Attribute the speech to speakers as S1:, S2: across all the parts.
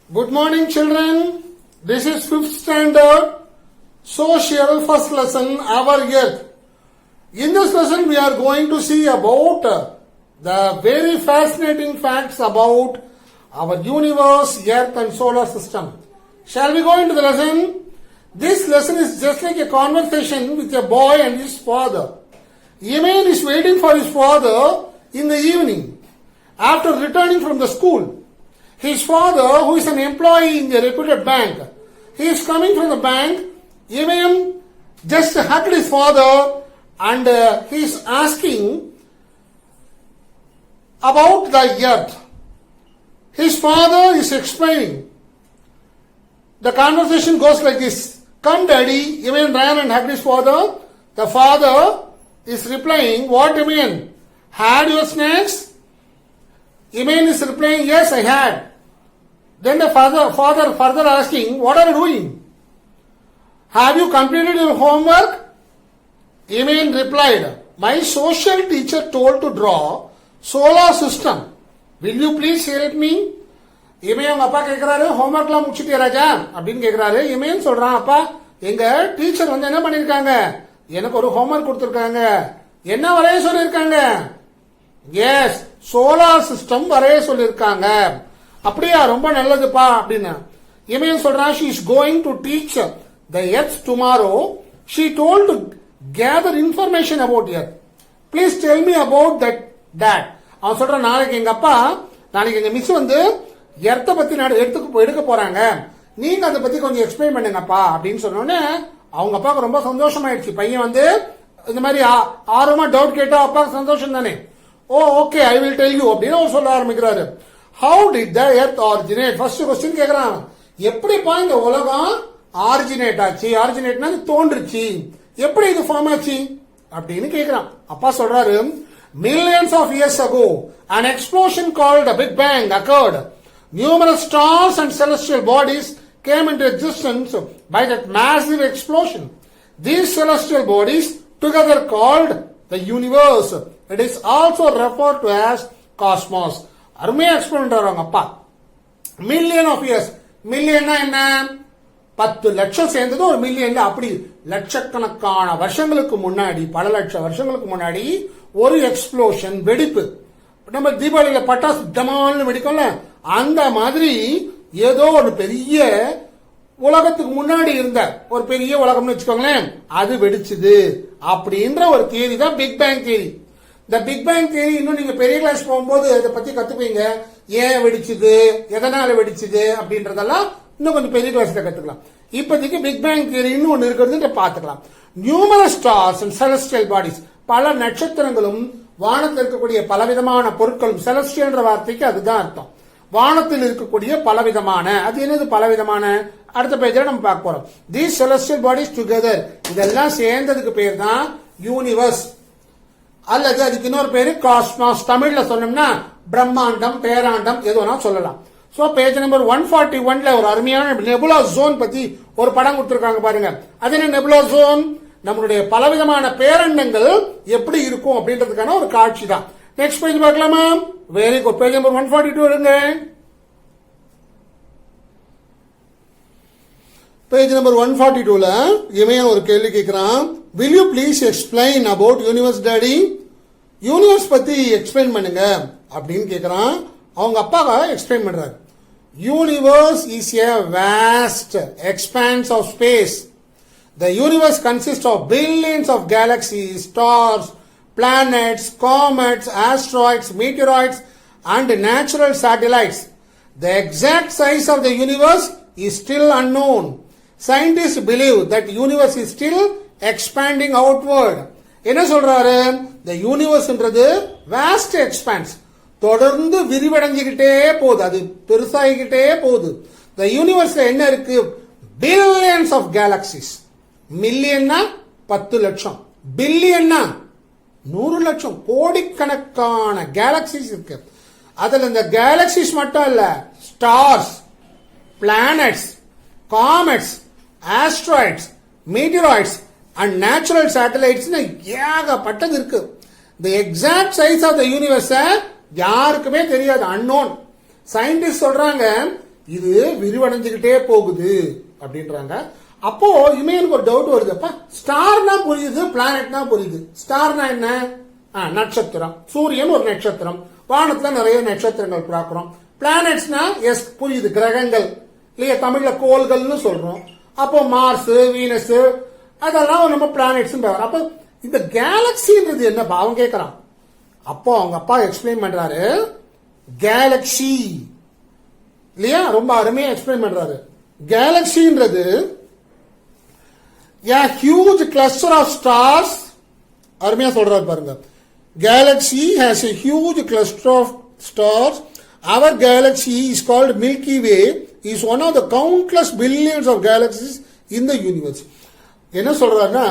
S1: Good morning, children. This is 5th standard social first lesson, our Earth. In this lesson, we are going to see about the very fascinating facts about our universe, Earth and solar system. Shall we go into the lesson? This lesson is just like a conversation with a boy and his father. Eman is waiting for his father in the evening after returning from the school. His father, who is an employee in a reputed bank, he is coming from the bank. Eman just hugged his father and he is asking about the earth. His father is explaining. The conversation goes like this. Come daddy. Eman ran and hugged his father. The father is replying, what Eman? Had your snacks? Eman is replying, yes, I had. Then the father further asking, what are you doing? Have you completed your homework? Eman replied, my social teacher told to draw solar system. Will you please help me? Eman அவங்க அப்பா கேட்கிறாரு, ஹோம்வொர்க்லாம் முடிச்சிட்டியா ராஜா அப்படின்னு கேட்கிறாரு. இமேன் சொல்றான், அப்பா எங்க teacher வந்து என்ன பண்ணிருக்காங்க, எனக்கு ஒரு ஹோம்வொர்க் கொடுத்திருக்காங்க. என்ன வரைய சொல்லிருக்காங்க? எஸ், சோலார் சிஸ்டம் வரைய சொல்லிருக்காங்க. அப்படியா, ரொம்ப நல்லதுப்பா அப்படின்னு இமேன் சொல்றான். she is going to teach the earth tomorrow. she told to gather information about earth. please tell me about that. அவன் சொல்றான், நாளைக்கு எங்க அப்பா, நாளைக்கு எங்க மிஸ் வந்து எர்த்த பத்தி எடுக்க போறாங்க, நீங்க அதை பத்தி கொஞ்சம் எக்ஸ்பிளைன் பண்ணுங்கப்பா அப்படின்னு சொன்னோன்னே அவங்க அப்பாவுக்கு ரொம்ப சந்தோஷமாயிடுச்சு. பையன் வந்து இந்த மாதிரி ஆர்வமா டவுட் கேட்டா அப்பாவுக்கு சந்தோஷம் தானே. Oh okay, I will tell you அப்படின்னு அவர் சொல்ல ஆரம்பிக்கிறாரு. How did the earth originate? First question கேக்குறான், எப்படிப்பா இந்த உலகம் ஆரிஜினேட் ஆச்சு? ஆரிஜினேட்னா தோன்றுச்சு, எப்படி இது ஃபார்ம் ஆச்சு அப்படின்னு கேக்குறான். அப்பா சொல்றாரு, millions of years ago an explosion called a big bang occurred. Numerous stars and celestial bodies came into existence by that massive explosion. These celestial bodies together called the universe. It is also referred to as cosmos. அருமையா explain பண்றாங்க அப்பா. Million of years, மில்லியன்னா என்ன, 10 லட்சம் சேர்ந்தது ஒரு million. அப்படி லட்சக்கணக்கான வருஷங்களுக்கு முன்னாடி, பல லட்சம் வருஷங்களுக்கு முன்னாடி ஒரு எக்ஸ்ப்ளோஷன், வெடிப்பு. நம்ம தீபாவளியில பட்டாசு டமால்னு வெடிக்கும்ல, அந்த மாதிரி ஏதோ ஒரு பெரிய உலகத்துக்கு முன்னாடி இருந்த ஒரு பெரிய உலகம்னு வச்சுக்கோங்களேன், அது வெடிச்சுது அப்படின்ற ஒரு தியரி தான் பிக் பேங் தியரி. இந்த பிக் பேங் தியரி இன்னும் நீங்க பெரிய கிளாஸ் போகும்போது அதை பத்தி கத்துப்பீங்க. ஏன் வெடிச்சுது, எதனால வெடிச்சுது அப்படின்றதெல்லாம் இன்னும் கொஞ்சம் பெரிய கிளாஸ்ல கத்துக்கலாம். இப்போதைக்கு பிக் பேங் தியரின்னு ஒன்னு இருக்கிறது பாத்துக்கலாம். Numerous stars and celestial bodies, பல நட்சத்திரங்களும் வானத்தில் இருக்கக்கூடிய பலவிதமான பொருட்களும், செலஸ்டியல்ன்ற வார்த்தைக்கு அதுதான் அர்த்தம். வானத்தில் இருக்கக்கூடிய பலவிதமான, அது என்னது பலவிதமான, அடுத்த பேஜ்ல நம்ம பார்க்க போறோம். தீஸ் செலஸ்டியல் பாடிஸ் டுகெதர், இதெல்லாம் சேர்ந்ததுக்கு பேர் தான் யூனிவர்ஸ், அல்லது அதுக்கு இன்னொரு பேரு காஸ்மாஸ். தமிழ்ல சொன்னோம்னா பிரம்மாண்டம், பேராண்டம், எதுனா சொல்லலாம். சோ பேஜ் நம்பர் 141ல ஒரு அருமையான நெபுலா ஜோன் பத்தி ஒரு படம் கொடுத்திருக்காங்க பாருங்க. அது என்ன நெபுலா ஜோன்? நம்மளுடைய பலவிதமான பேரண்டங்கள் எப்படி இருக்கும் அப்படின்றதுக்கான ஒரு காட்சி தான். நெக்ஸ்ட் பேஜ் பார்க்கலாமா? Very good. பேஜ் நம்பர் 142 இருங்க. பேஜ் நம்பர் 142ல இவன் ஒரு கேள்வி கேட்கிறான். will you please explain about universe daddy? Universe பத்தி எக்ஸ்பிளைன் பண்ணுங்க அப்படின்னு கேட்கிறான். அவங்க அப்பாவை எக்ஸ்பிளைன் பண்றாரு. Universe is a vast expanse of space. The universe consists of billions of galaxies, stars, planets, comets, asteroids, meteoroids, and natural satellites. The exact size of the universe is still unknown. Scientists believe that universe is still expanding outward. என்ன சொல்றாரு? the universe என்றது vast expanse, தொடர்ந்து விரிவடைஞ்சுக்கிட்டே போகுது, அது பெருசாகிக்கிட்டே போகுது. the universe என்ன இருக்கு? billions of galaxies. மில்லியன்னா 10 லட்சம், பில்லியன்னா 100 லட்சம், கோடிக்கணக்கான கேலக்சிஸ் இருக்கு. அதுல இந்த கேலக்சிஸ் மட்டும் இல்ல, stars, planets, comets, asteroids, meteoroids and natural satellites ஏகப்பட்டது இருக்கு. The exact size of the universe யாருக்குமே தெரியாது, அன்னோன். சயின்டிஸ்ட் சொல்றாங்க இது விரிவடைஞ்சுக்கிட்டே போகுது அப்படின்றாங்க. அப்போ இமையனுக்கு ஒரு டவுட் வருது, அப்பா ஸ்டார்னா புரியுது, பிளானட்னா புரியுது. ஸ்டார்னா என்ன? நட்சத்திரம். சூரியன் ஒரு நட்சத்திரம், வானத்துல நிறைய நட்சத்திரங்கள் பார்க்கிறோம். பிளானட்ஸ்னா எஸ் புரியுது, கிரகங்கள் இல்லையா, தமிழ்ல கோள்கள்னு சொல்றோம். அப்போ மார்ஸ், வீனஸ் அதெல்லாம் நம்ம பிளானட்ஸ். அப்ப இந்த கேலக்சின்றது என்ன அவன் கேட்கறான். அப்போ அவங்க அப்பா எக்ஸ்பிளைன் பண்றாரு, கேலக்சி இல்லையா, ரொம்ப அருமையா எக்ஸ்பிளைன் பண்றாரு. கேலக்சின்றது a huge cluster of stars. அருமையா சொல்றாரு பாருங்க. Galaxy has a huge cluster of stars. Our galaxy is called Milky Way, is one of the countless billions of galaxies in the universe. என்ன சொல்றாருன்னா,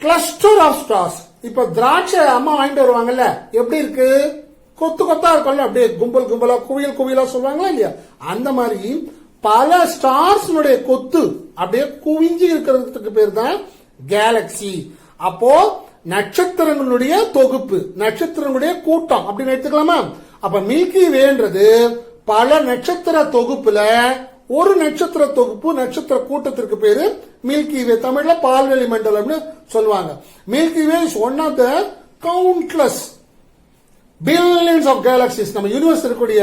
S1: cluster of stars. இப்ப திராட்சை அம்மா வாங்கிட்டு வருவாங்கல்ல, எப்படி இருக்கு? கொத்து கொத்தா இருக்கும்ல, அப்படியே கும்பல் கும்பலா குவியல் குவியலா சொல்லுவாங்களா இல்லையா, அந்த மாதிரி பல ஸ்டார்ஸ் கொத்து அப்படியே குவிஞ்சு இருக்கிறதுக்கு பேர் தான் கேலக்சி. அப்போ நட்சத்திரங்களுடைய தொகுப்பு, நட்சத்திரங்களுடைய கூட்டம் அப்படின்னு எடுத்துக்கலாமா? அப்ப மில்கி வேன்றது பல நட்சத்திர தொகுப்புல ஒரு நட்சத்திர தொகுப்பு, நட்சத்திர கூட்டத்திற்கு பேரு மில்கி வே. தமிழ்ல பால்வெளி மண்டலம்னு சொல்லுவாங்க. Milky way is one of the countless billions of galaxies. நம்ம யூனிவர்ஸ் இருக்கக்கூடிய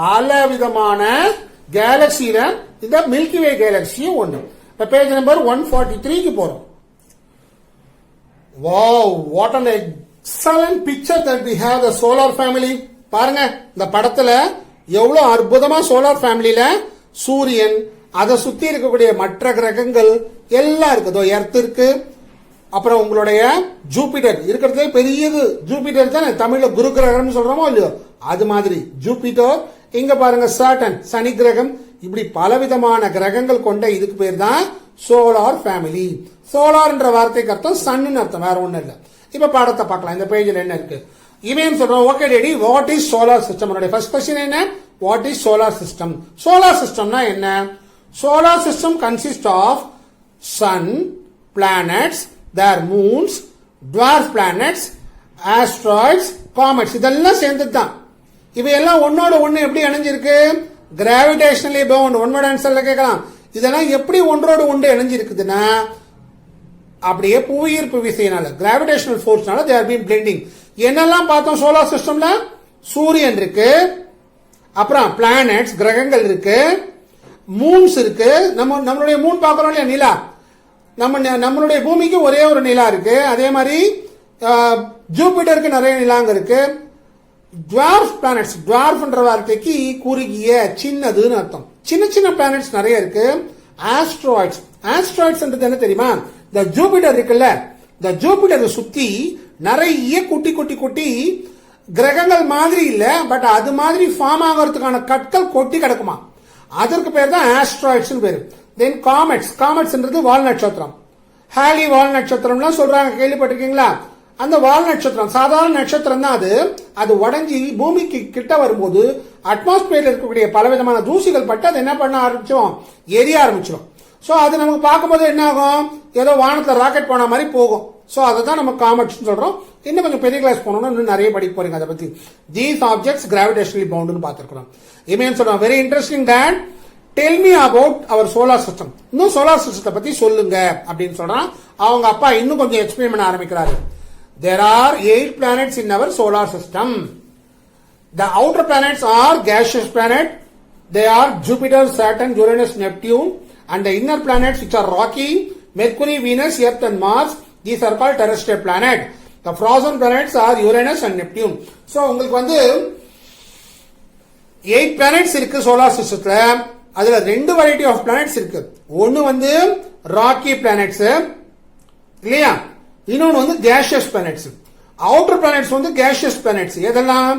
S1: பல விதமான கேலக்சியில இந்த மில்கி வே கேலக்சியும் ஒண்ணு. இப்ப பேஜ் நம்பர் 143க்கு போறோம். Wow, what an excellent picture that we have the solar family. பாருங்க இந்த படத்துல எவ்வளவு அற்புதமா சோலார் ஃபேமிலியில சூரியன், அதை சுத்தி இருக்கக்கூடிய மற்ற கிரகங்கள் எல்லாம் இருக்குதோ. எர்த் இருக்கு, அப்புறம் உங்களுடைய ஜூபிட்டர் இருக்கிறதே பெரியது. ஜூபிட்டர் தான் தமிழ்ல குரு கிரகம் சொல்றோமோ இல்லையோ, அது மாதிரி ஜூபிட்டர். இங்க பாருங்க சாட்டர்ன், சனி கிரகம். இப்படி பலவிதமான கிரகங்கள் கொண்ட இதுக்கு பேர் தான் சோலார் ஃபேமிலி. சோலார் என்ற வார்த்தைக்கு அர்த்தம் சன்னு அர்த்தம், வேற ஒண்ணும் இல்ல. இப்ப பாடத்தை பார்க்கலாம். இந்த பேஜ்ல என்ன இருக்கு? இவன் சொல்றோம், okay daddy, what is solar system? First question என்ன? What is solar system? Solar சிஸ்டம்னா என்ன? Solar system consist of sun, planets, their moons, dwarf planets, asteroids, comets. இதெல்லாம் சேர்ந்தது தான். இவையெல்லாம் ஒன்னோட ஒண்ணு எப்படி இணைஞ்சிருக்கு? Gravitationally bound. ஒன்னோட ஆன்சர்ல கேட்கலாம், இதெல்லாம் எப்படி ஒன்றோடு ஒன்று இணைஞ்சிருக்குதுன்னா, அப்படியே புவியீர்ப்பு விசையினால, gravitational ஃபோர்ஸ்னால they are being blending. என்னெல்லாம் பார்த்தோம் சோலார் சிஸ்டம்ல? சூரியன் இருக்கு, அப்புறம் பிளானட்ஸ் கிரகங்கள் இருக்கு, மூன்ஸ் இருக்கு. நம்மளுடைய மூன் பார்க்கறோம் இல்லையா, நிலா. நம்மளுடைய பூமிக்கு ஒரே ஒரு நிலா இருக்கு. அதே மாதிரி ஜூபிட்டருக்கு நிறைய நிலாங்க இருக்கு. டுவார்ஃப் பிளானட்ஸ், டுவார்ஃப்ன்ற வார்த்தைக்கு குறுகிய, சின்னதுன்னு அர்த்தம். சின்ன சின்ன பிளானட்ஸ் நிறைய இருக்கு. ஆஸ்ட்ராய்ட்ஸ், ஆஸ்ட்ராய்ட்ஸ் என்ன தெரியுமா? இந்த ஜூபிட்டர் இருக்குல்ல, இந்த ஜூபிட்டரை சுத்தி நிறைய குட்டி குட்டி குட்டி கிரகங்கள் மாதிரி இல்ல, பட் அது மாதிரி ஃபார்ம் ஆகிறதுக்கான கற்கள் கொட்டி கிடக்குமா, அதற்கு பேர் தான் ஆஸ்ட்ராய்ட்ஸ் பேரு. தென் காமெட்ஸ், காமெட்ஸ்ன்றது வால் நட்சத்திரம். ஹாலி வால் நட்சத்திரம்லாம் சொல்றாங்க, கேள்விப்பட்டிருக்கீங்களா? அந்த வால் நட்சத்திரம் சாதாரண நட்சத்திரம் தான். அது உடஞ்சி பூமிக்கு கிட்ட வரும்போது அட்மாஸ்பியர்ல இருக்கக்கூடிய பலவிதமான தூசிகள் பட்டு அது என்ன பண்ண ஆரம்பிச்சோம், எரிய ஆரம்பிச்சிடும். சோ அது நமக்கு பார்க்கும்போது என்ன ஆகும், ஏதோ வானத்துல ராக்கெட் போன மாதிரி போகும். சோ அதை தான் நம்ம காமெட்ஸ் சொல்றோம். இன்னும் கொஞ்சம் பெரிய கிளாஸ் போனோம்னா இன்னும் நிறைய படிக்க போறீங்க அதை பத்தி. தீஸ் ஆப்ஜெக்ட்ஸ் கிராவிடேஷனலி பவுண்ட்னு பார்த்திருக்கிறோம். இமேன் சொல்றோம், very interesting that, tell me about our solar system. இன்னும் சோலார் சிஸ்டத்தை பத்தி சொல்லுங்க அப்படின்னு சொல்றான். அவங்க அப்பா இன்னும் கொஞ்சம் எக்ஸ்பிளைன் பண்ண ஆரம்பிக்கிறாரு. There are 8 planets in our solar system. The outer planets are gaseous planets. They are Jupiter, Saturn, Uranus, Neptune. And the inner planets, which are rocky, Mercury, Venus, Earth and Mars. These are called terrestrial planets. The frozen planets are Uranus and Neptune. So உங்களுக்கு வந்து 8 planets இருக்கு solar சிஸ்டத்துல. அதுல 2 variety of planets இருக்கு. ஒன்னு வந்து rakhi planets இல்லையா, இன்னொன்னு வந்து கேஷியஸ் பிளானட்ஸ். அவுட்டர் பிளானட்ஸ் வந்து கேஷியஸ் பிளானட்ஸ். எதெல்லாம்?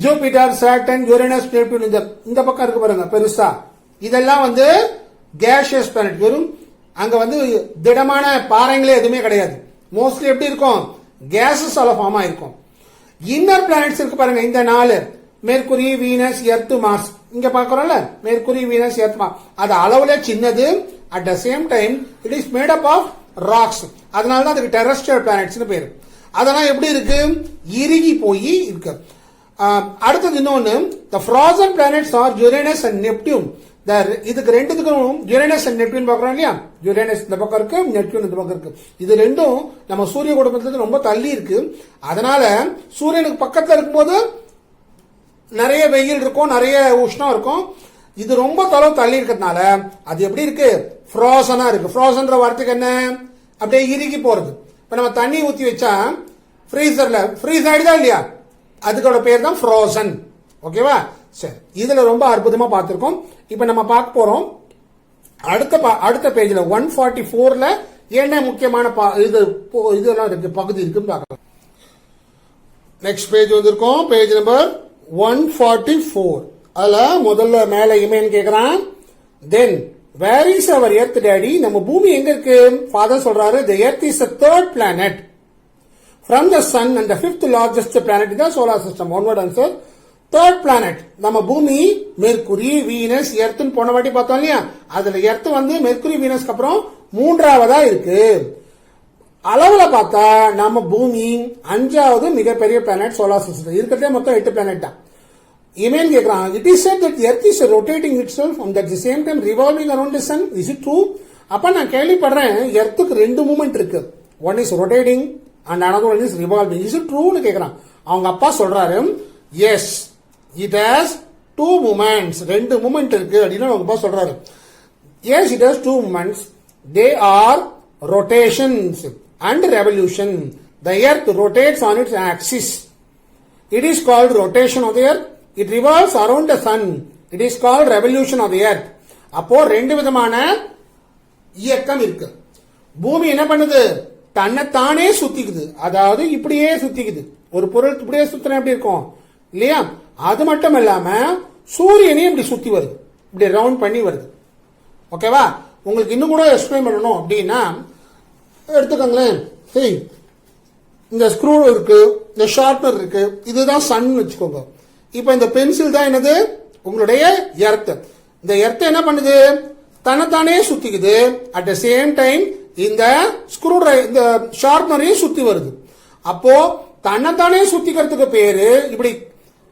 S1: Jupiter, Saturn, Uranus, Neptune. இந்த பக்கம் இருக்கு பாருங்க பெருசா, இதெல்லாம் வந்து கேஷியஸ் பிளானட். வெறும் அங்க வந்து திடமான பாறைங்களே எதுவுமே கிடையாது. மோஸ்ட்லி எப்படி இருக்கும், கேசஸ் ஃபார்ம் ஆயிருக்கும். இன்னர் பிளானட்ஸ் இருக்கு பாருங்க, இந்த 4, மெர்குரி, வீனஸ், எர்த், மார்ஸ். இங்க பாக்குறோம்ல, மெர்குரி, வீனஸ், எர்த், மார்ஸ். அது அளவுல சின்னது, at the same time it is made up of rocks. அதனாலதான் அதுக்கு டெரஸ்ட்ரியல் பிளானட்ஸ் பேரு. அதெல்லாம் எப்படி இருக்கு, இறுகி போய் இருக்கு. அடுத்தது இன்னொன்னு, the frozen planets are Uranus and Neptune. இதுக்கு ரெண்டுத்துக்கும் யுரேனஸ் அண்ட் நெப்டியூன் பார்க்கறோம் இல்லையா, யுரேனஸ் இந்த பக்கம் இருக்கு, நெப்டியூன் இந்த பக்கம் இருக்கு. இது ரெண்டும் நம்ம சூரிய குடும்பத்துக்கு ரொம்ப தள்ளி இருக்கு. அதனால சூரியனுக்கு பக்கத்துல இருக்கும்போது நிறைய வெயில் இருக்கும், நிறைய உஷ்ணம் இருக்கும். இது ரொம்ப தொலைவு தள்ளி இருக்கிறதுனால அது எப்படி இருக்கு, ஃப்ரோசனா இருக்கு. ஃப்ரோசன்ற வார்த்தைக்கு என்ன, அப்படியே இறுகி போறது. இப்ப நம்ம தண்ணி ஊத்தி வச்சா ஃப்ரீசர்ல ஃப்ரீஸ் ஆயிடுதா இல்லையா, அதுக்கோட பேர் தான் ஃப்ரோசன். ஓகேவா, சரி. இதுல ரொம்ப அற்புதமா பார்த்திருக்கோம். இப்ப நம்ம பார்க்க போறோம் அடுத்த பேஜ்ல 144ல என்ன முக்கியமான இதெல்லாம் இருக்கு, பகுதி இருக்குன்னு பார்க்கலாம். நெக்ஸ்ட் பேஜ் வந்திருக்கோம், பேஜ் நம்பர் 144. அதுல முதல்ல மேல இமேன் கேக்குறான், then where is our earth daddy, நம்ம பூமி எங்க இருக்கு. ஃபாதர் சொல்றாரு, the earth is the third planet from the sun and the fifth largest planet in the solar system. One word answer, third planet. நம்ம பூமி மெர்க்குரி, வீனஸ், எர்த்னு போன வாட்டி பார்த்தோம் இல்லையா, அதுல எர்த் வந்து மெர்க்குரி வீனஸ்க்கு அப்புறம் மூன்றாவதா இருக்கு. அளவுல பார்த்தா நம்ம பூமி 5வது மிகப்பெரிய பிளானட் சோலார் சிஸ்டம். இருக்கிறதே மொத்தம் 8 பிளானட் தான். இமெயில் கேக்குறான், it is said that the earth is rotating itself and at the same time revolving around the sun. Is it true? அப்ப நான் கேள்விப்படுறேன், எர்த்துக்கு 2 மூமெண்ட் இருக்கு. One is rotating and another one is revolving. Is it true னு கேக்குறான். அவங்க அப்பா சொல்றாரு, yes it has 2 movements. 2 moment இருக்கு அப்படின்னு அவங்க அப்பா சொல்றாரு. yes it has 2 movements. they are rotations and revolution. the earth rotates on its axis. it is called rotation of the earth. it revolves around the sun. it is called revolution of the earth. அப்போ 2 விதமான இயக்கம் இருக்கு. பூமி என்ன பண்ணுது, தன்னைத்தானே சுத்திக்குது. அதாவது இப்படியே சுத்திக்குது. ஒரு பொருள் இப்படியே சுத்தினா எப்படி இருக்கும் இல்லையா, அது மட்டும் இல்லாம சூரியனையும் இப்படி சுத்தி வருது, இப்படி ரவுண்ட் பண்ணி வருது. ஓகேவா, உங்களுக்கு இன்னும் கூட எக்ஸ்பிளைன் பண்ணணும் அப்படின்னா எடுத்துக்கோங்களேன். சரி, இந்த ஸ்க்ரூ இருக்கு, இந்த ஷார்ப்னர் இருக்கு, இதுதான் சன் வச்சுக்கோங்க. இப்ப இந்த பென்சில் தான் என்னது, உங்களுடைய எர்த். இந்த எர்த் என்ன பண்ணுது, தன்னைத்தானே சுத்திக்குது. அட் த சேம் டைம் இந்த ஸ்க்ரூ இந்த ஷார்ப்னரையும் சுத்தி வருது. அப்போ தன்னைத்தானே சுத்திக்கிறதுக்கு பேரு, இப்படி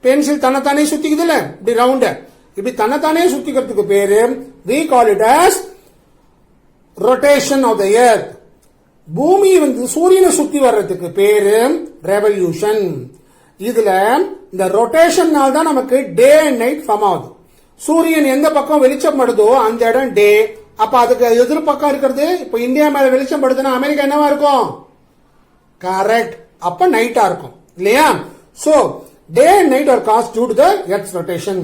S1: பென்சில் தன்னைத்தானே சுத்திக்குது இல்ல, இப்படி ரவுண்ட் இப்படி தன்னைத்தானே சுத்திக்கிறதுக்கு பேரு we call it as rotation of the earth. பூமி வந்து சூரியனை சுத்தி வர்றதுக்கு பேரு ரெவல்யூஷன். இதுல இந்த ரொட்டேஷன்னால தான் நமக்கு டே அண்ட் நைட் ஃபார்ம் ஆகுது. சூரியன் எந்த பக்கம் வெளிச்சம் படுதோ அந்த இடம் டே. அப்ப அதுக்கு எதிர் பக்கம் இருக்கிறது, இப்ப இந்தியா மேல வெளிச்சம் படுதுன்னா அமெரிக்கா என்னவா இருக்கும், கரெக்ட், அப்ப நைட்டா இருக்கும் இல்லையா. So day and night are caused due to the Earth's rotation.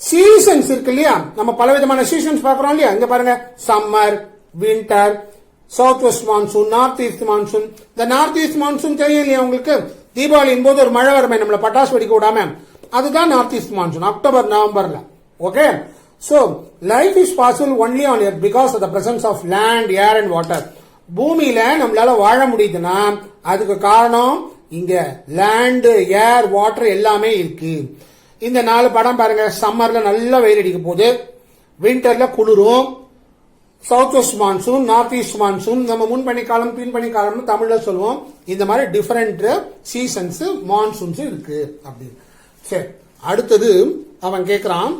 S1: Seasons இருக்கு இல்லையா, நம்ம பலவிதமான சீசன்ஸ் பார்க்கறோம் இல்லையா. இங்க பாருங்க, summer, winter, south west monsoon, north east monsoon. இந்த நார்த் ஈஸ்ட் மான்சூன் தெரியும் இல்லையா உங்களுக்கு, தீபாவளியின் போது ஒரு மழை வருமே நம்மள பட்டாசு வெடிக்க விடாம, அதுதான் நார்த் ஈஸ்ட் மான்சூன், அக்டோபர் நவம்பர்ல. Okay, so life is possible only on earth because of the presence of land, air and water. பூமியில நம்மளால வாழ முடியுதுன்னா அதுக்கு காரணம் இங்க லேண்ட், ஏர், வாட்டர் எல்லாமே இருக்கு. இந்த 4 படம் பாருங்க. சம்மர்ல நல்லா வெயில் அடிக்க போகுது, விண்டர்ல குளிரும், south west monsoon, north east monsoon, நம்ம முன்பனி காலம் பின்பனி காலம் தமிழ்ல சொல்லுவோம். இந்த மாதிரி டிஃபரெண்ட் சீசன்ஸ் மான்சூன்ஸ் இருக்கு அப்படின்னு. சரி, அடுத்தது அவன் கேக்குறான்,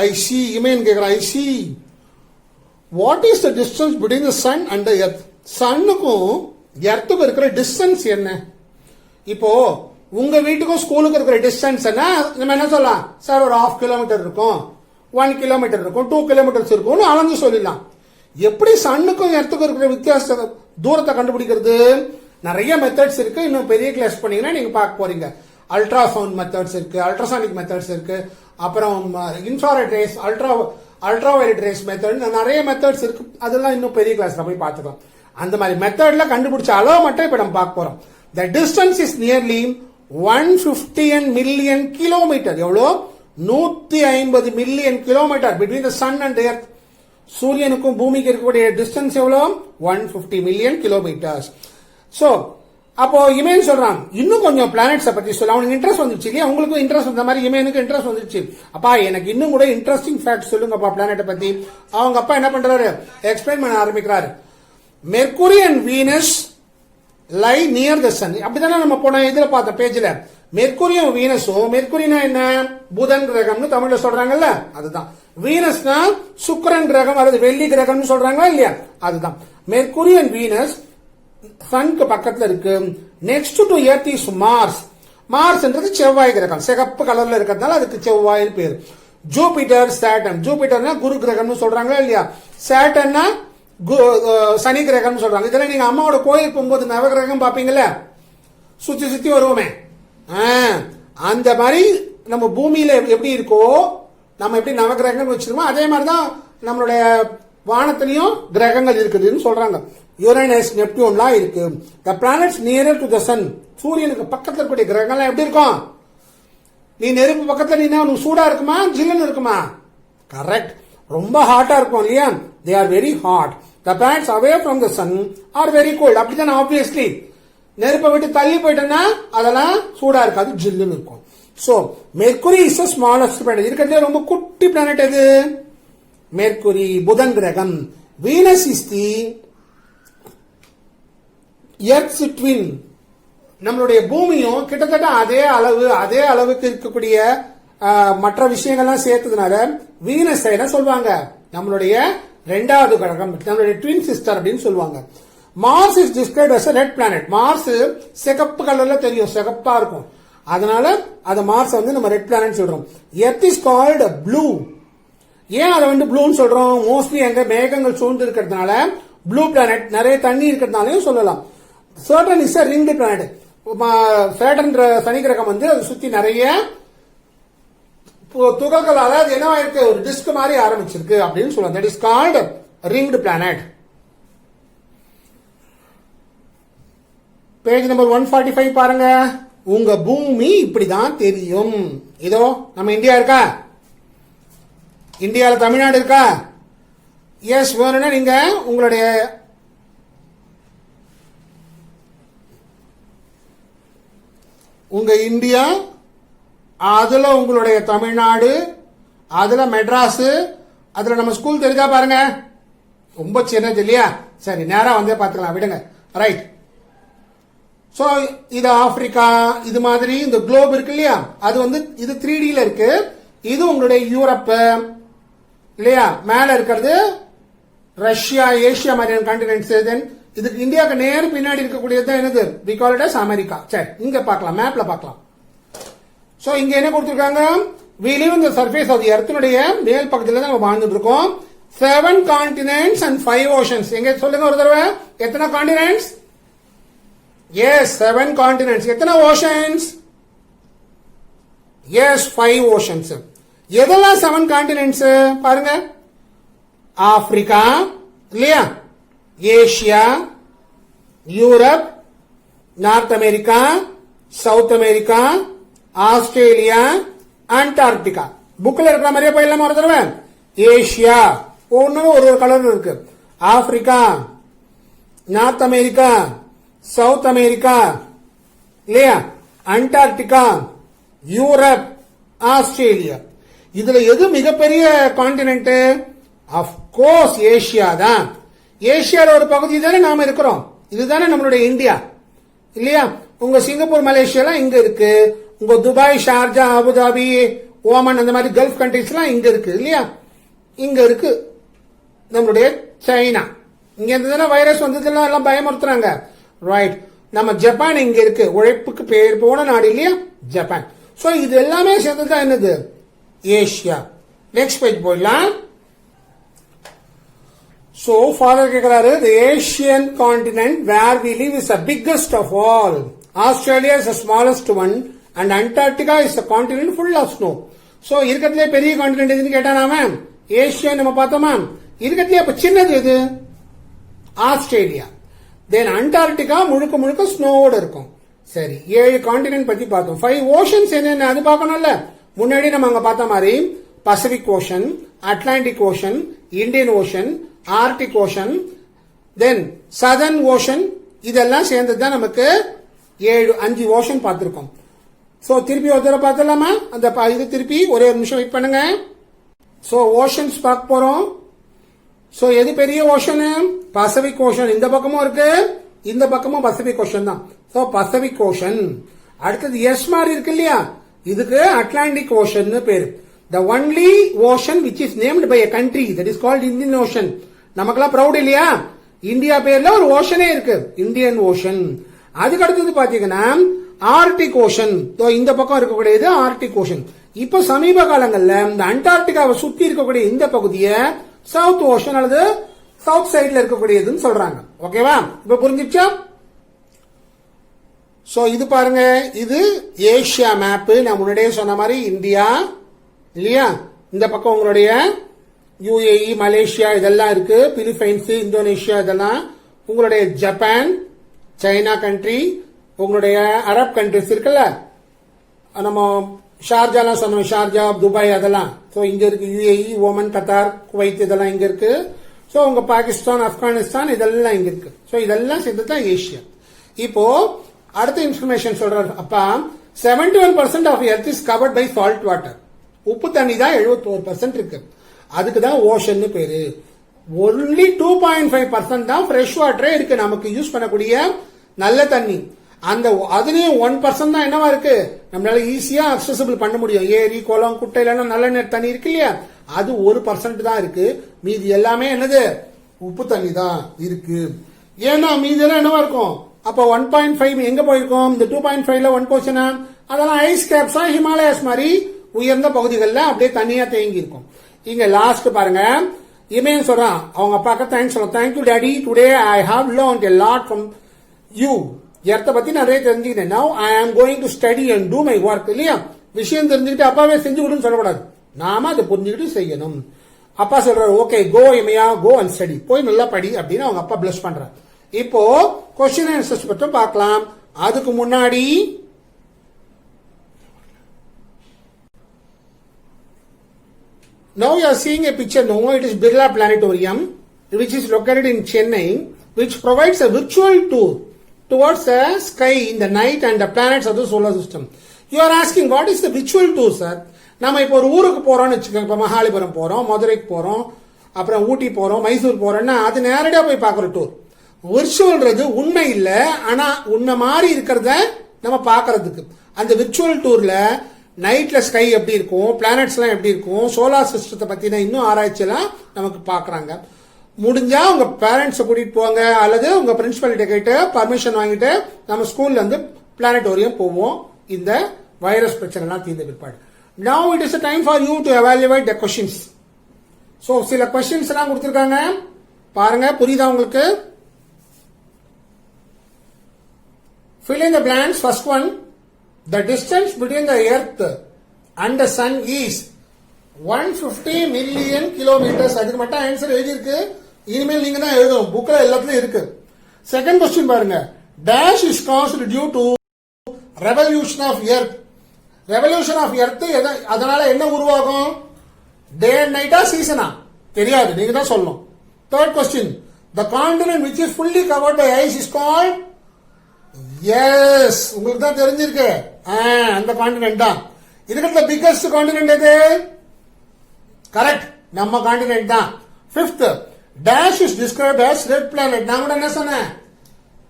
S1: I see, இமேன் கேக்குறான், I see what is the distance between the sun and the earth. சன்னுக்கும் எர்த்துக்கும் இருக்கிற டிஸ்டன்ஸ் என்ன? இப்போ உங்க வீட்டுக்கும் ஸ்கூலுக்கு இருக்கிற டிஸ்டன்ஸ் என்ன, நம்ம என்ன சொல்லலாம், சார் ஒரு 1/2 கிலோமீட்டர் இருக்கும், 1 கிலோமீட்டர் இருக்கும், 2 கிலோமீட்டர்ஸ் இருக்கும் அளந்து சொல்லிடலாம். எப்படி சன்னுக்கும் எர்த்துக்கும் இருக்கிற வித்தியாச தூரத்தை கண்டுபிடிக்கிறது? நிறைய மெத்தட்ஸ் இருக்கு. இன்னும் பெரிய கிளாஸ் பண்ணீங்கன்னா நீங்க பார்க்க போறீங்க. அல்ட்ராசவுண்ட் மெத்தட்ஸ் இருக்கு, அல்ட்ராசானிக் மெத்தட்ஸ் இருக்கு, அப்புறம் infrared race, ultraviolet race method, நிறைய மெத்தட்ஸ் இருக்கு. அதெல்லாம் இன்னும் பெரிய கிளாஸ்ல போய் பார்த்துக்கலாம். அந்த மாதிரி மெத்தட்ல கண்டுபிடிச்ச அளவு மட்டும் இப்ப நம்ம பார்க்க போறோம். The distance is nearly 150 million kilometer. எவ்வளோ? 150 million kilometre between the sun and earth. சூரியனுக்கும் பூமிக்கு இருக்கக்கூடிய டிஸ்டன்ஸ் எவ்வளோ? 150 மில்லியன் கிலோமீட்டர்ஸ். சோ அப்போ இமேன் சொல்றான், இன்னும் கொஞ்சம் பிளானட்ஸை பத்தி சொல்ல. அவனுக்கு இன்ட்ரெஸ்ட் வந்துருச்சு இல்லையா, உங்களுக்கும் இன்ட்ரெஸ்ட் வந்த மாதிரி இமேனுக்கு இன்ட்ரெஸ்ட் வந்துருச்சு. அப்பா எனக்கு இன்னும் கூட இன்ட்ரெஸ்டிங் ஃபேக்ட் சொல்லுங்கப்பா பிளானட்டை பத்தி. அவங்க அப்பா என்ன பண்றாரு, எக்ஸ்பிளைன் பண்ண ஆரம்பிக்கிறாரு. Mercury and Venus lie near the sun. அப்படித்தானே நம்ம போன இதுல பார்த்த பேஜ்ல மெர்க்குரியும் வீனஸும், மெர்க்குரினா என்ன, புதன் கிரகம்னு தமிழ்ல சொல்றாங்கல்ல, அதுதான். வீனஸ்னா சுக்கிரன் கிரகம் அல்லது வெள்ளி கிரகம்னு சொல்றாங்களா இல்லையா, அதுதான். மெர்க்குரி அண்ட் வீனஸ் சனுக்கு பக்கத்துல இருக்கு. Next to earth is Mars. மார்ஸ்ன்றது செவ்வாய் கிரகம், சிகப்பு கலர்ல இருக்கிறதுனால அதுக்கு செவ்வாய் பேர். Jupiter, Saturn. ஜூபிட்டர்னா குரு கிரகம்னு சொல்றாங்களா இல்லையா, சாட்டர்னா சனி கிரகம்னு சொல்றாங்க. இதெல்லாம் நீங்க அம்மாவோட கோயில் போகும்போது நவகிரகம் பாப்பீங்கல்ல, சுத்தி சுத்தி வருவோமே, அந்த மாதிரி நம்ம பூமியில எப்படி இருக்கோ, நம்ம எப்படி நவகிரகங்கள் வச்சிருக்கோம் அதே மாதிரிதான் நம்மளுடைய வானத்திலையும் கிரகங்கள் இருக்குதுன்னு சொல்றாங்க. யுரேனஸ், நெப்டியூன்லாம் இருக்கு. The planets nearer to the sun. சூரியனுக்கு பக்கத்துல இருக்கக்கூடிய கிரகங்கள்லாம் எப்படி இருக்கும், நீ நெருப்பு பக்கத்துல நீ உனக்கு சூடா இருக்குமா ஜில்லுன்னு இருக்குமா, கரெக்ட், ரொம்ப ஹாட்டா இருக்கும் இல்லையா, they are very hot. The planets away from the sun are very cold. அப்படிதான் ஆப்வியஸ்லி நெருப்பை விட்டு தள்ளி போயிட்டோம்னா அதெல்லாம் சூடா இருக்காது, ஜில்லுன்னு இருக்கும். So Mercury is smallest planet. இருக்கிறதுல ரொம்ப குட்டி பிளானட் எது, மெர்க்குரி, புதன் கிரகம். Venus is the Earth's twin. நம்மளுடைய பூமியும் கிட்டத்தட்ட அதே அளவுக்கு இருக்கக்கூடிய மற்ற விஷயங்கள்லாம் சேர்த்ததுனால வீனஸ் என்ன சொல்லுவாங்க, நம்மளுடைய இரண்டாவது கிரகம், நம்மளுடைய ட்வின் சிஸ்டர் அப்படின்னு சொல்லுவாங்க. Mars is described as a red planet. Mars சிகப்பு கலர்ல தெரியும், சிகப்பா இருக்கும், அதனால அது மார்ஸ் வந்து நம்ம ரெட் பிளானட் சொல்றோம். Earth is called blue. ஏன் அதை வந்து ப்ளூன்னு சொல்றோம், மோஸ்ட்லி அங்க மேகங்கள் சூழ்ந்து இருக்கிறதுனால ப்ளூ பிளானட், நிறைய தண்ணி இருக்கிறதுனாலையும் சொல்லலாம். Saturn is a ringed planet. Saturn சனி கிரகம் வந்து அது சுத்தி நிறைய துகள்கள், அதாவது என்ன இருக்கு, ஒரு டிஸ்க் மாதிரி ஆரம்பிச்சிருக்கு அப்படின்னு சொல்லுவாங்க. That is called ringed planet. Page number 145 பாருங்க. உங்க பூமி இப்படிதான் தெரியும். இதோ நம்ம இந்தியா இருக்கா, இந்தியாவில் தமிழ்நாடு இருக்கா, எஸ் வேணும்னா நீங்க உங்களுடைய உங்க இந்தியா, அதுல உங்களுடைய தமிழ்நாடு, அதுல மெட்ராஸ், அதுல நம்ம ஸ்கூல் தெரிஞ்சா பாருங்க, ரொம்ப சின்னது இல்லையா, சரி நேரா வந்தே பார்த்துக்கலாம், விடுங்க, ரைட். சோ இது ஆப்பிரிக்கா, இது மாதிரி இந்த குளோப் இருக்கு இல்லையா, அது வந்து இது 3Dல இருக்கு. இது உங்களுடைய யூரோப் இல்லையா, மேல இருக்கிறது ரஷ்யா, ஏசியா மாதிரியான கான்டினென்ட்ஸ். தென் இதுக்கு இந்தியாவுக்கு நேர் பின்னாடி இருக்கக்கூடியது என்னது, we call it as America. சரி இங்க பார்க்கலாம், மேப்ல பார்க்கலாம். சோ இங்க என்ன கொடுத்திருக்காங்க, we live in the surface of the earth. மேல் பக்கத்துல தான் நம்ம வாழ்ந்துட்டு இருக்கோம். 7 continents and 5 oceans. எங்க சொல்லுங்க ஒரு தடவை, எத்தனை கான்டினென்ட்ஸ், எஸ் 7 continents. எத்தனை ஓஷன்ஸ், எஸ் 5 ஓஷன்ஸ். எதெல்லாம் 7 continents பாருங்க, ஆப்பிரிக்கா இல்லையா, Asia, Europe, north America, south America, Australia, Antarctica. புக்ல இருக்கிற மாதிரியே போயிடலாமா ஒரு தடவை, ஏசியா ஒன்னு ஒரு கலர் இருக்கு, Africa, north America, south America இல்லையா, அண்டார்டிகா, யூரோப், ஆஸ்திரேலியா. இதுல எது மிகப்பெரிய கான்டினென்ட், அப்கோர்ஸ் ஏசியா தான். ஏசியால ஒரு பகுதி தானே நாம இருக்கிறோம், இதுதானே நம்மளுடைய இந்தியா இல்லையா. உங்க சிங்கப்பூர், மலேசியா இங்க இருக்கு, உங்க துபாய், ஷார்ஜா, அபுதாபி, ஓமன், அந்த மாதிரி கல்ஃப் கண்ட்ரிஸ் எல்லாம் இங்க இருக்கு இல்லையா. இங்க இருக்கு நம்மளுடைய சைனா, இங்க இருந்ததுன்னா வைரஸ் வந்ததுலாம் எல்லாம் பயமுறுத்துறாங்க, ரைட். நம்ம ஜப்பான் இங்க இருக்கு, உழைப்புக்கு பேர் போன நாடு இல்லையா ஜப்பான். சோ இது எல்லாமே சேர்ந்ததுதான் என்னது, ஏசியா. நெக்ஸ்ட் பேஜ் போயிடலாம். So father கேக்குறாரு, the Asian continent where we live is the biggest of all. Australia is the smallest one and Antarctica is a continent full of snow. So இருக்கத்திலே பெரிய continent எதுன்னு கேட்டானா ma'am, Asia நம்ம பார்த்தோமா, இருக்கத்திலே அப்ப சின்னது எது, ஆஸ்திரேலியா. தென் Antarctica முழுக்க முழுக்க ஸ்னோவோட இருக்கும். சரி 7 கான்டினென்ட் பத்தி பார்த்தோம். 5 ஓஷன்ஸ் என்னென்ன அது பார்க்கணும்ல. முன்னாடி நம்ம அங்க பார்த்த மாதிரி Pacific Ocean, Atlantic Ocean, Indian Ocean, Arctic Ocean, then Southern Ocean, இதெல்லாம் சேர்ந்ததுதான் நமக்கு 5 ஓஷன் பார்த்திருக்கோம். சோ திருப்பி ஒரு தடவை பார்த்தலாமா, அந்த இது திருப்பி ஒரே ஒரு நிமிஷம் வெயிட் பண்ணுங்க. சோ ஓஷன்ஸ் பார்க்க போறோம். சோ எது பெரிய ஓஷன், பசிபிக் ஓஷன். இந்த பக்கமும் இருக்கு, இந்த பக்கமும் பசிபிக் ஓஷன் தான். So Pacific ocean.
S2: அடுத்தது எஸ் மாதிரி இருக்கு இல்லையா, இதுக்கு அட்லாண்டிக் ஓஷன் பேரு. The only ocean which is named by a country that is called Indian Ocean. நமக்கெல்லாம் ப்ரௌட் இல்லையா, இந்தியா பேர்ல ஒரு ஓஷனே இருக்கு, இந்தியன் ஓஷன். அதுக்கு அடுத்தது பாத்தீங்கன்னா ஆர்டிக் ஓஷன், இந்த பக்கம் இருக்கக்கூடியது ஆர்டிக் ஓஷன். இப்ப சமீப காலங்கள்ல இந்த அண்டார்டிகாவை சுத்தி இருக்கக்கூடிய இந்த பகுதியை சவுத் ஓஷன் அல்லது சவுத் சைட்ல இருக்கக்கூடியதுன்னு சொல்றாங்க. ஓகேவா, இப்ப புரிஞ்சிச்சா? சோ இது பாருங்க, இது ஏசியா மேப். நான் முன்னாடியே சொன்ன மாதிரி இந்தியா இல்லையா, இந்த பக்கம் உங்களுடைய யுஏஇ, மலேசியா இதெல்லாம் இருக்கு, பிலிப்பைன்ஸ், இந்தோனேஷியா இதெல்லாம் உங்களுடைய ஜப்பான், சைனா கண்ட்ரி, உங்களுடைய அரப் கண்ட்ரிஸ் இருக்குல்ல, நம்ம ஷார்ஜாலாம் சொன்னோம், ஷார்ஜா, துபாய் அதெல்லாம். சோ இங்க இருக்கு யுஏஇ, ஓமன், கத்தார், குவைத் இதெல்லாம் இங்க இருக்கு. சோ உங்க பாகிஸ்தான், ஆப்கானிஸ்தான் இதெல்லாம் இங்க இருக்கு. சோ இதெல்லாம் சேர்ந்துதான் ஏசியா. இப்போ அடுத்த இன்ஃபர்மேஷன் சொல்றாரு, அப்பா 71% of Earth is covered by salt water. உப்பு தண்ணி தான் 71% இருக்கு, அதுக்கு தான் ஓஷன் பேரு. ஒன்லி 2.5% தான் ஃப்ரெஷ் வாட்டரே இருக்கு நமக்கு யூஸ் பண்ணக்கூடிய நல்ல தண்ணி. அந்த அதுலயும் 1% தான் என்னவா இருக்கு, நம்மளால ஈஸியா அக்சசபிள் பண்ண முடியும். ஏரி, குளம், குட்டை இல்லைன்னா நல்ல நீர் தண்ணி இருக்கு இல்லையா, அது 1% தான் இருக்கு. மீதி எல்லாமே என்னது, உப்பு தண்ணி தான் இருக்கு. ஏன்னா மீதி எல்லாம் என்னவா இருக்கும், அப்ப 1.5 எங்க போயிருக்கோம், இந்த 2.5ல 1% அதெல்லாம் ஐஸ் கேப்ஸா ஹிமாலயாஸ் மாதிரி உயர்ந்த பகுதிகளில் அப்படியே தனியா தேங்கி இருக்கும். இங்க லாஸ்ட் பாருங்க, இமேன் சொல்றான் அவங்க அப்பாக்கு தேங்க்ஸ் சொல்ல, thank you daddy, today I have learnt a lot from you. எர்த்த பத்தி நிறைய தெரிஞ்சுக்கிட்டேன். Now I am going to study and do my work. இல்லையா, விஷயம் தெரிஞ்சுக்கிட்டு அப்பாவே செஞ்சு கொடுன்னு சொல்லக்கூடாது, நாம அதை புரிஞ்சுக்கிட்டு செய்யணும். அப்பா சொல்றாரு, ஓகே கோ இமையா, கோ அண்ட் ஸ்டடி, போய் நல்லா படி அப்படின்னு அவங்க அப்பா பிளஸ் பண்றாரு. இப்போ கொஸ்டின் ஆன்சர்ஸ் மட்டும் பார்க்கலாம். அதுக்கு முன்னாடி now you are seeing a picture. No, it is Birla Planetarium, which is located in Chennai, which provides a virtual tour towards the sky in the night and the planets of the solar system. You are asking, what is the virtual tour, sir? நாம இப்போ ஒரு ஊருக்கு போறோம்னு வச்சுக்கோங்க, இப்போ மகாலிபுரம் போறோம், மதுரைக்கு போறோம், அப்புறம் ஊட்டி போறோம், மைசூர் போறோம்னா அது நேரடியா போய் பார்க்குற டூர். விர்ச்சுவல்ன்றது உண்மை இல்ல, ஆனா உண்மை மாதிரி இருக்கிறத நம்ம பாக்குறதுக்கு. அந்த விர்ச்சுவல் டூர்ல நைட்ல ஸ்கை எப்படி இருக்கும், பிளானட்ஸ் எல்லாம் எப்படி இருக்கும், சோலார் சிஸ்டத்தை பத்தின இன்னும் ஆராய்ச்சி எல்லாம் நமக்கு பாக்குறாங்க. முடிஞ்சா உங்க பேரண்ட்ஸ் கூட்டிட்டு போங்க, அல்லது உங்க பிரின்சிபல்கிட்ட கேட்டு பர்மிஷன் வாங்கிட்டு நம்ம ஸ்கூல்ல இருந்து பிளானட்டோரியம் போவோம், இந்த வைரஸ் பிரச்சனை எல்லாம் தீர்ந்த பிற்பாடு. Now it is a time for you to evaluate the questions. So சில questions எல்லாம் கொடுத்திருக்காங்க பாருங்க, புரியுதா உங்களுக்கு? Fill in the blanks. First one, the distance between the earth and the sun is 150 million kilometers. அதுக்கு மட்டும் ஆன்சர் எழுதி இருக்கு, இனிமேல் நீங்க தான் எழுதணும், புக்ல எல்லாத்துலயும் இருக்கு. செகண்ட் கொஸ்டின் பாருங்க, dash is caused due to revolution of earth. Revolution of Earth அதனால என்ன உருவாகும், டே அண்ட் நைட்டா சீசனா தெரியாது, நீங்க தான் சொல்லணும். Third question, the continent which is fully covered by ice is called, yes உங்களுக்கு தான் தெரிஞ்சிருக்கு, அந்த கான்டினென்ட் தான். இதுக்கு பிகெஸ்ட் கான்டினென்ட் எது, கரெக்ட், நம்ம கான்டினென்ட் தான். Fifth, dash is described as red planet. நான் கூட என்ன சொன்னேன்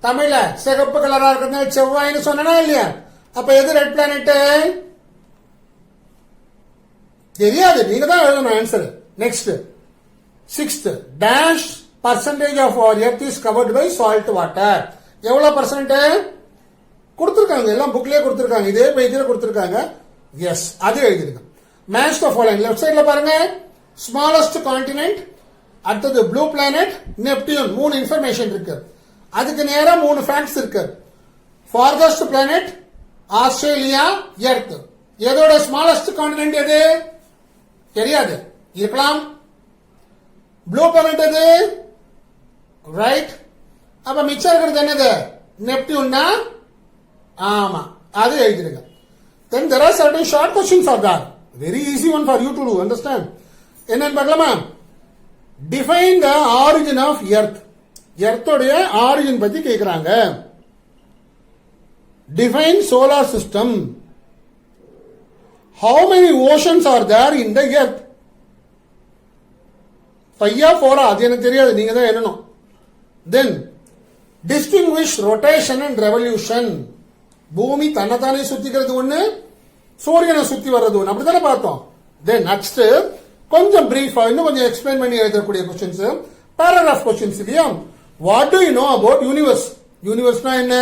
S2: தமிழ்ல, சிகப்பு கலரா இருக்கிறது செவ்வாய்னு சொன்னா இல்லையா, அப்ப எது ரெட் பிளானட் தெரியாது, நீங்க தான் எழுதணும் answer. Next sixth, dash percentage of our earth is covered by salt water. எவ்வளவு பர்சன்ட் கொடுத்திருக்காங்க, எல்லாம் புக்லயே கொடுத்திருக்காங்க, இதே பேஜ்ல கொடுத்திருக்காங்க. எஸ், அது எழுதிருங்க. Match the following. லெஃப்ட் சைட்ல பாருங்க, ஸ்மாலஸ்ட் கான்டினென்ட், அடுத்தது ப்ளூ பிளானட், நெப்டியூன், 3 இன்ஃபர்மேஷன் இருக்கு. அதுக்கு நேரா 3 ஃபேக்ட்ஸ் இருக்கு. Farthest planet Australia, earth. எதோட ஸ்மாலஸ்ட் கான்டினென்ட் எது தெரியாது, இருக்கலாம். ப்ளூ பிளானட் எது, ரைட். அப்ப மிச்சம் இருக்கிறது என்னது, நெப்டியூன்னா, ஆமா, அது எழுதிருங்க. Then there are certain short questions are there, very easy one for you to do, understand. என்னன்னு பார்க்கலாமா? Define the origin of earth. எர்த்தோடைய ஆரிஜின் பத்தி கேக்குறாங்க. Define solar system. How many oceans are there in the earth? 5 or 4 அது எனக்கு தெரியாது, நீங்க தான் எண்ணணும். Then distinguish rotation and revolution.
S1: பூமி தன்னைத்தானே சுத்திக்கிறது ஒண்ணு, சூரியனை சுத்தி வர்றது ஒண்ணு, அப்படித்தானே பார்த்தோம். தென் நெக்ஸ்ட் கொஞ்சம் பிரீஃபா இன்னும் கொஞ்சம் எக்ஸ்பிளைன் பண்ணி எழுதக்கூடிய கொஸ்டின்ஸ், பேராகிராஃப் கொஸ்டின்ஸ் இல்லையா. What do you know about universe? யூனிவர்ஸ்னா என்ன?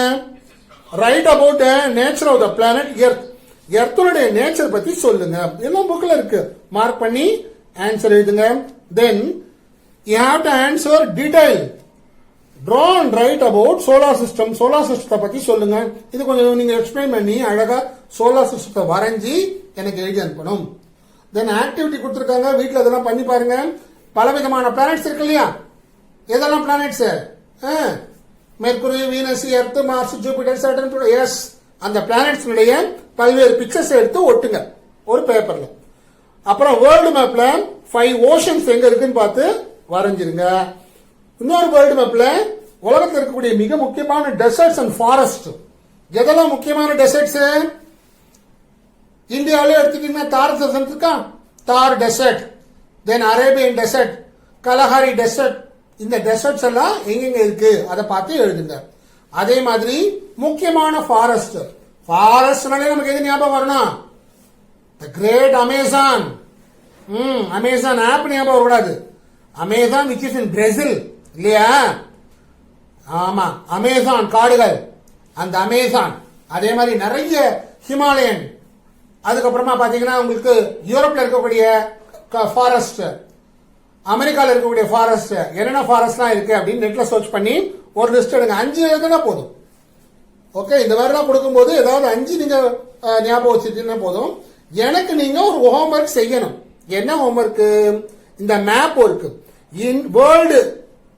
S1: Write about nature of the planet earth. எர்த்துடைய நேச்சர் பத்தி சொல்லுங்க. எல்லாம் புக்ல இருக்கு, மார்க் பண்ணி ஆன்சர் எழுதுங்க. Then you have to answer detail. Draw and write about solar system. solar system பத்தி சொல்லுங்க. இது கொஞ்சம் நீங்க எக்ஸ்பிளைன் பண்ணி அழகா சோலார் சிஸ்டத்தை வரைஞ்சி எனக்கு எழுதி அனுப்பணும். தென் ஆக்டிவிட்டி கொடுத்துருக்காங்க, வீட்டில் அதெல்லாம் பண்ணி பாருங்க. பலவிதமான பிளானட்ஸ் இருக்கு இல்லையா? எதெல்லாம் planets? Mercury, Venus, Earth, Mars, Jupiter, Saturn. Yes, அந்த பிளானட்ஸ்னுடைய பல்வேறு பிக்சர்ஸ் எடுத்து ஒட்டுங்க ஒரு பேப்பர்ல. அப்புறம் வேர்ல்டு மேப்ல 5 ஓஷன்ஸ் எங்க இருக்குன்னு பார்த்து வரைஞ்சிருங்க. இன்னொரு வேர்ல்டு மேப்ல உலகத்தில் இருக்கக்கூடிய மிக முக்கியமான டெசர்ட்ஸ் அண்ட் ஃபாரஸ்ட். எதெல்லாம் முக்கியமான டெசர்ட்ஸ்? இந்தியாவிலே எடுத்துட்டீங்கன்னா தார் டெசர்ட் இருக்கா, தார் டெசர்ட், தென் அரேபியன் டெசர்ட், கலஹாரி டெசர்ட். இந்த டெசர்ட்ஸ் எல்லாம் எங்கெங்க இருக்கு அதை பார்த்து எழுதுங்க. அதே மாதிரி முக்கியமான ஃபாரஸ்ட். ஃபாரஸ்ட்னாலே நமக்கு எது ஞாபகம் வரணும்? தி கிரேட் அமேசான். அமேசான் ஆப் ஞாபகம் வரக்கூடாது. Amazon which is in Brazil இல்லையா? ஆமா, அமேசான் காடுகள், அந்த அமேசான். அதே மாதிரி நிறைய ஹிமாலயன். அதுக்கப்புறமா பாத்தீங்கன்னா உங்களுக்கு யூரோப்ல இருக்கக்கூடிய ஃபாரஸ்ட், அமெரிக்கால இருக்கக்கூடிய ஃபாரஸ்ட், என்னென்ன ஃபாரஸ்ட்லாம் இருக்கு அப்படின்னு நெட்ல சர்ச் பண்ணி ஒரு லிஸ்ட் எடுங்க. 5 எழுதுனா போதும். ஓகே, இந்த மாதிரிலாம் கொடுக்கும்போது ஏதாவது 5 நீங்க ஞாபகம் வச்சுட்டீங்கன்னா போதும். எனக்கு நீங்க ஒரு ஹோம்ஒர்க் செய்யணும். என்ன ஹோம்ஒர்க்? இந்த மேப் இருக்கு, வேர்ல்டு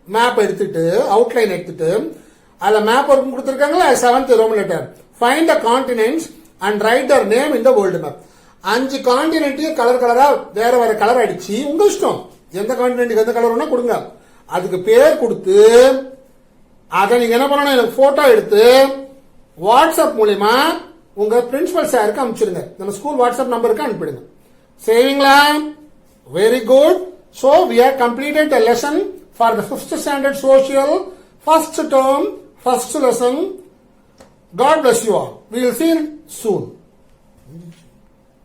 S1: மேப் எடுத்துட்டு அவுட்லைன் எடுத்துட்டு அதுல மேப் ஒர்க் கொடுத்துருக்காங்களா 7th Roman letter. Find the continents and write their name in the world map. 5 கான்டினென்ட்டையும் கலர் கலரா வேற வேற கலர் அடிச்சு உங்க இஷ்டம், எந்த கான்டினென்ட்டுக்கு எந்த கலர் வேணா கொடுங்க, அதுக்கு பேர் கொடுத்து அதை நீங்க என்ன பண்ணணும், எனக்கு போட்டோ எடுத்து வாட்ஸ்அப் மூலமா உங்க பிரின்சிபல் சாருக்கு அனுப்பிச்சிருங்க. நம்ம ஸ்கூல் வாட்ஸ்அப் நம்பருக்கு அனுப்பிடுங்க. சரிங்களா? Very good. So we have completed the lesson for the 5th standard social, first term, first lesson. God bless you all. We will see you soon.